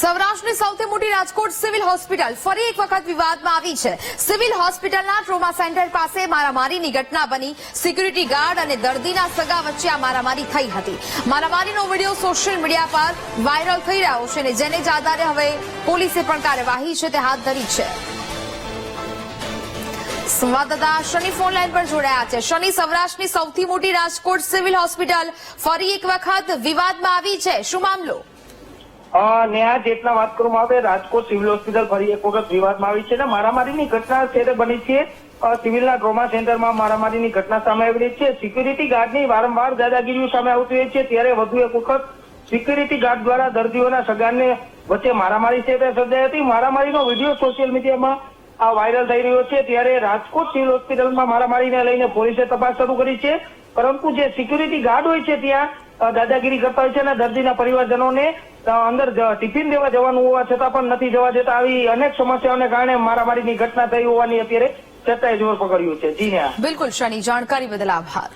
સૌરાષ્ટ્રની સૌથી મોટી રાજકોટ સિવિલ હોસ્પિટલ ફરી એક વખત વિવાદમાં આવી છે। સિવિલ હોસ્પિટલના ટ્રોમા સેન્ટર પાસે મારામારીની ઘટના બની। સિક્યુરિટી ગાર્ડ અને દર્દીના સગા વચ્ચે આ મારામારી થઈ હતી। મારામારીનો વિડીયો સોશિયલ મીડિયા પર વાયરલ થઈ રહ્યો છે અને જેને જ આધારે હવે પોલીસે પણ કાર્યવાહી છે તે હાથ ધરી છે। સંવાદદાતા શનિ ફોન લાઈન પર જોડાયા છે। શનિ, સૌરાષ્ટ્રની સૌથી મોટી રાજકોટ સિવિલ હોસ્પિટલ ફરી એક વખત વિવાદમાં આવી છે, શું મામલો? નેહા, જેટલા વાત કરવામાં આવે રાજકોટ સિવિલ હોસ્પિટલ ફરી એક વખત વિવાદમાં આવી છે ને મારામારીની ઘટના છે બની છે। સિવિલના ટ્રોમા સેન્ટરમાં મારામારીની ઘટના સામે આવી રહી છે। સિક્યુરિટી ગાર્ડની વારંવાર દાદાગીરીઓ સામે આવતી હોય છે, ત્યારે વધુ એક વખત સિક્યુરિટી ગાર્ડ દ્વારા દર્દીઓના સગાને વચ્ચે મારામારી છે તે સર્જાઈ હતી। મારામારીનો વિડીયો સોશિયલ મીડિયામાં વાયરલ થઈ રહ્યો છે, ત્યારે રાજકોટ સિવિલ હોસ્પિટલમાં મારામારીને લઈને પોલીસે તપાસ શરૂ કરી છે, પરંતુ જે સિક્યુરિટી ગાર્ડ હોય છે ત્યાં દાદાગીરી કરતા હોય છે અને દર્દીના પરિવારજનોને અંદર ટિફિન દેવા જવાનું હોવા છતાં પણ નથી જવા દેતા। આવી અનેક સમસ્યાઓને કારણે મારામારીની ઘટના થઈ હોવાની અત્યારે ચર્ચાએ જોર પકડ્યું છે। જી નેહા। બિલકુલ શનિ, જાણકારી બદલ આભાર।